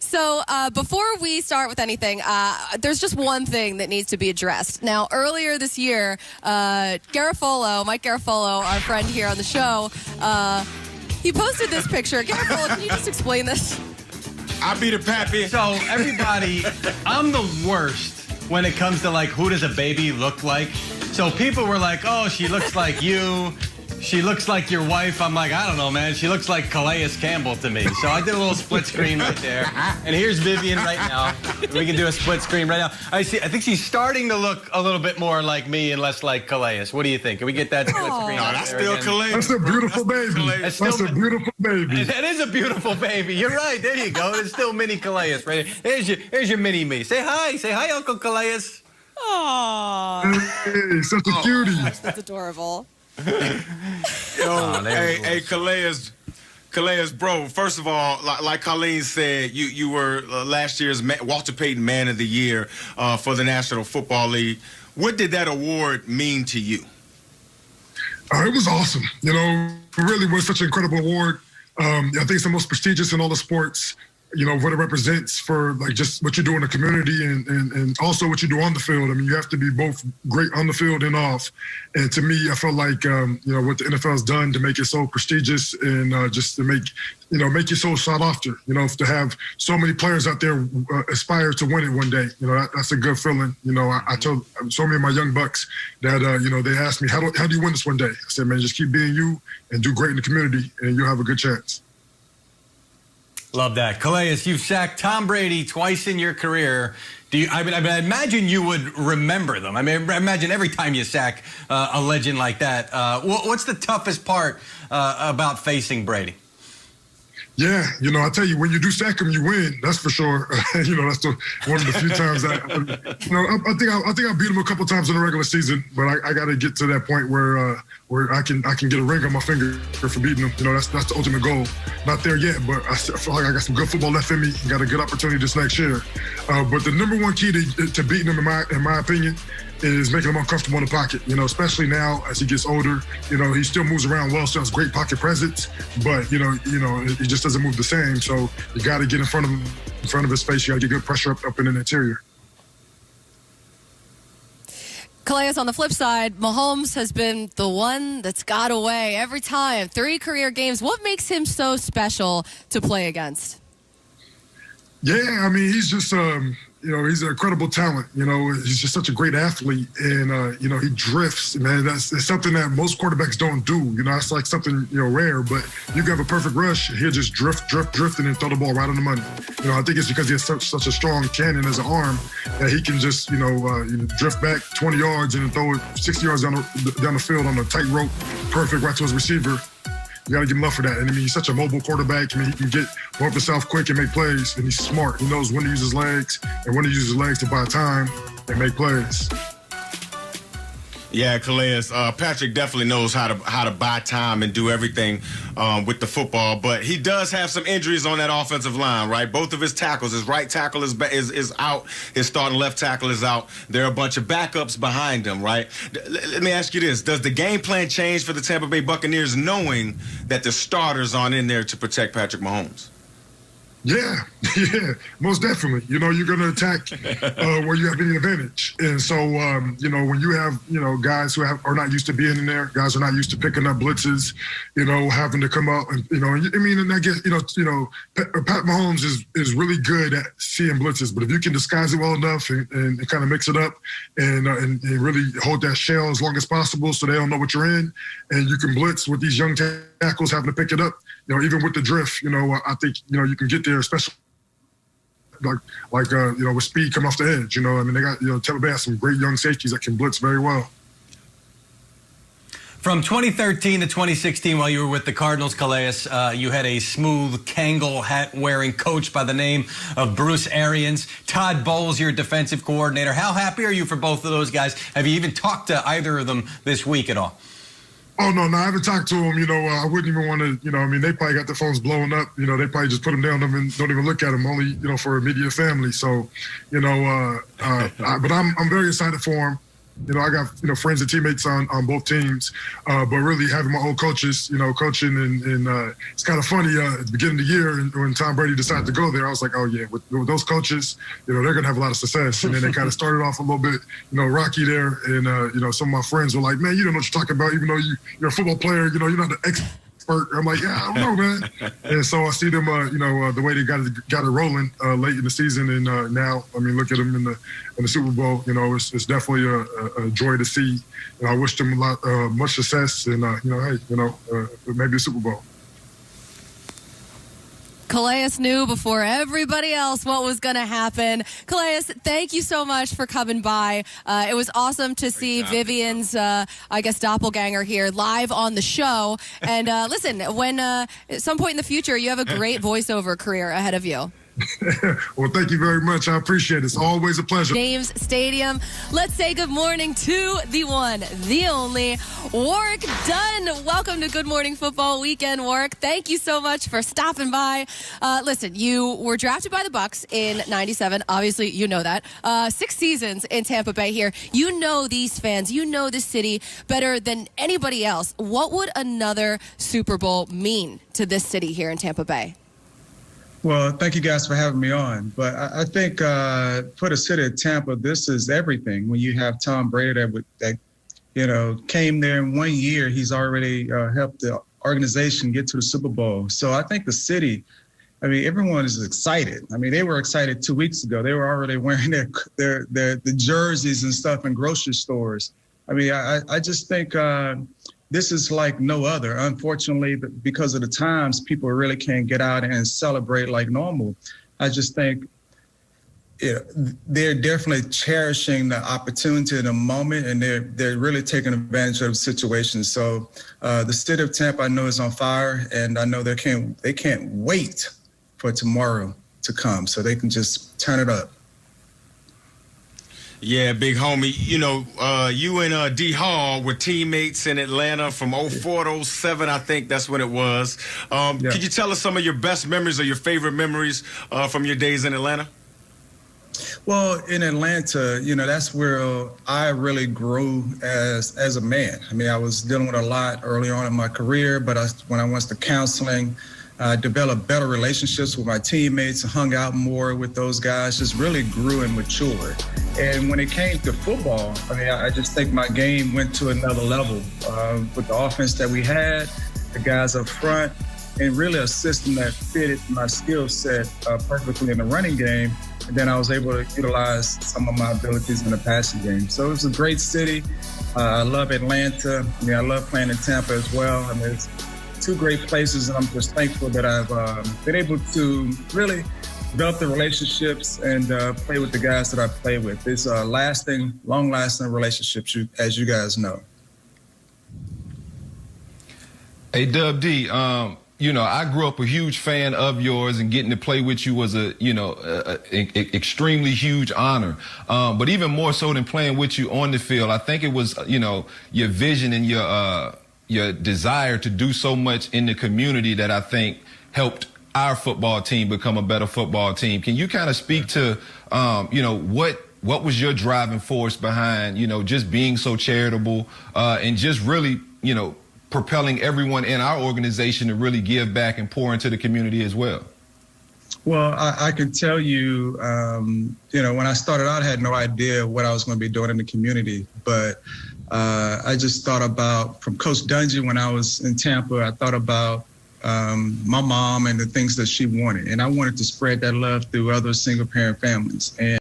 So before we start with anything, there's just one thing that needs to be addressed. Now, earlier this year, Mike Garafolo, our friend here on the show, he posted this picture. Garafolo, can you just explain this? I be the pappy. So everybody, I'm the worst when it comes to like, who does a baby look like? So people were like, oh, she looks like you. She looks like your wife. I'm like, I don't know, man. She looks like Calais Campbell to me. So I did a little split screen right there. And here's Vivian right now. We can do a split screen right now. I think she's starting to look a little bit more like me and less like Calais. What do you think? Can we get that split screen? No, that's still Calais. That's a beautiful baby. That's a beautiful baby. That is a beautiful baby. You're right. There you go. There's still mini Calais right there. Here's your mini me. Say hi. Say hi, Uncle Calais. Aww. Hey, such a cutie. That's adorable. Hey, Calais, bro. First of all, like Colleen said, you were last year's Walter Payton Man of the Year for the National Football League. What did that award mean to you? It was awesome. You know, it really was such an incredible award. I think it's the most prestigious in all the sports. You know, what it represents for like just what you do in the community and also what you do on the field. I mean, you have to be both great on the field and off. And to me, I felt like, you know, what the NFL has done to make it so prestigious and just to make you so sought after, you know, to have so many players out there aspire to win it one day. You know, that's a good feeling. You know, I told so many of my young bucks that, you know, they asked me, how do you win this one day? I said, man, just keep being you and do great in the community and you'll have a good chance. Love that. Calais, you've sacked Tom Brady twice in your career. I imagine you would remember them. I mean, I imagine every time you sack a legend like that. What's the toughest part about facing Brady? Yeah, you know, I tell you, when you do sack him, you win. That's for sure. You know, that's one of the few times I think I beat him a couple times in the regular season, but I got to get to that point where I can get a ring on my finger for beating him. You know, that's the ultimate goal. Not there yet, but I feel like I got some good football left in me. Got a good opportunity this next year. But the number one key to beating him, in my opinion, is making him uncomfortable in the pocket, you know, especially now as he gets older. You know, he still moves around well, still has great pocket presence, but, you know, he just doesn't move the same. So you got to get in front of his face. You got to get good pressure up in the interior. Calais, on the flip side, Mahomes has been the one that's got away every time. 3 career games. What makes him so special to play against? Yeah, I mean, he's just, you know, he's an incredible talent. You know, he's just such a great athlete. And, you know, he drifts, man. It's something that most quarterbacks don't do. You know, it's like something, you know, rare. But you can have a perfect rush. He'll just drift, and then throw the ball right on the money. You know, I think it's because he has such a strong cannon as an arm that he can just, you know, drift back 20 yards and throw it 60 yards down the field on a tight rope. Perfect right to his receiver. You got to give him love for that. And I mean, he's such a mobile quarterback. I mean, he can get more of himself quick and make plays. And he's smart. He knows when to use his legs and when to use his legs to buy time and make plays. Yeah, Calais. Patrick definitely knows how to buy time and do everything with the football, but he does have some injuries on that offensive line, right? Both of his tackles, his right tackle is out, his starting left tackle is out. There are a bunch of backups behind him, right? Let me ask you this: does the game plan change for the Tampa Bay Buccaneers, knowing that the starters aren't in there to protect Patrick Mahomes? Yeah, most definitely. You know, you're going to attack where you have any advantage. And so, you know, when you have, you know, guys who are not used to being in there, guys who are not used to picking up blitzes, you know, having to come up and, you know, I mean, and I guess, you know, Pat Mahomes is really good at seeing blitzes, but if you can disguise it well enough and kind of mix it up and really hold that shell as long as possible so they don't know what you're in, and you can blitz with these young tackles having to pick it up, you know, even with the drift, you know, I think, you know, you can get there, especially like you know, with speed coming off the edge. You know, I mean, they got, you know, Tampa Bay has some great young safeties that can blitz very well. From 2013 to 2016, while you were with the Cardinals, Calais, you had a smooth Kangol hat-wearing coach by the name of Bruce Arians. Todd Bowles, your defensive coordinator. How happy are you for both of those guys? Have you even talked to either of them this week at all? Oh, no, I haven't talked to them. You know, I wouldn't even want to, you know, I mean, they probably got their phones blowing up. You know, they probably just put them down and don't even look at them, only, you know, for immediate family. So, you know, but I'm very excited for them. I got, friends and teammates on both teams, but really having my own coaches, coaching and it's kind of funny at the beginning of the year when Tom Brady decided to go there, I was like, oh yeah, with those coaches, they're going to have a lot of success. And then they kind of started off a little bit, rocky there. And, some of my friends were like, man, you don't know what you're talking about, even though you're a football player, you're not the expert. I'm like, yeah, I don't know, man. And so I see them, the way they got it rolling late in the season, and now, look at them in the Super Bowl. It's definitely a joy to see. And I wish them much success, and maybe a Super Bowl. Calais knew before everybody else what was going to happen. Calais, thank you so much for coming by. It was awesome to see Vivian's, doppelganger here live on the show. And listen, when at some point in the future, you have a great voiceover career ahead of you. Well, thank you very much. I appreciate it. It's always a pleasure. James Stadium. Let's say good morning to the one, the only, Warwick Dunn. Welcome to Good Morning Football Weekend, Warwick. Thank you so much for stopping by. Listen, you were drafted by the Bucs in '97. Obviously, you know that. 6 seasons in Tampa Bay here. You know these fans. You know this city better than anybody else. What would another Super Bowl mean to this city here in Tampa Bay? Well, thank you guys for having me on. But I think for the city of Tampa, this is everything. When you have Tom Brady that came there in 1 year, he's already helped the organization get to the Super Bowl. So I think the city, everyone is excited. They were excited 2 weeks ago. They were already wearing the jerseys and stuff in grocery stores. I just think this is like no other. Unfortunately, because of the times, people really can't get out and celebrate like normal. I just think they're definitely cherishing the opportunity in the moment, and they're really taking advantage of the situation. So the city of Tampa, I know, is on fire, and I know they can't wait for tomorrow to come so they can just turn it up. Yeah, big homie. You and D Hall were teammates in Atlanta from 04 to 07, I think that's when it was. Could you tell us some of your best memories or your favorite memories from your days in Atlanta? Well, in Atlanta, that's where I really grew as a man. I was dealing with a lot early on in my career, but when I went to counseling, I developed better relationships with my teammates, hung out more with those guys, just really grew and matured. And when it came to football, I just think my game went to another level with the offense that we had, the guys up front, and really a system that fitted my skill set perfectly in the running game. And then I was able to utilize some of my abilities in the passing game. So it was a great city. I love Atlanta. I love playing in Tampa as well. It's 2 great places, and I'm just thankful that I've been able to really develop the relationships and play with the guys that I play with. It's long-lasting relationships, as you guys know. Hey, Dub D, I grew up a huge fan of yours, and getting to play with you was extremely huge honor. But even more so than playing with you on the field, I think it was, your vision and your desire to do so much in the community that I think helped our football team become a better football team. Can you kind of speak to, what was your driving force behind, just being so charitable and just really, propelling everyone in our organization to really give back and pour into the community as well? Well, I can tell you, when I started out, I had no idea what I was going to be doing in the community. But I just thought about, from Coach Dungy when I was in Tampa, I thought about my mom and the things that she wanted. And I wanted to spread that love through other single-parent families. And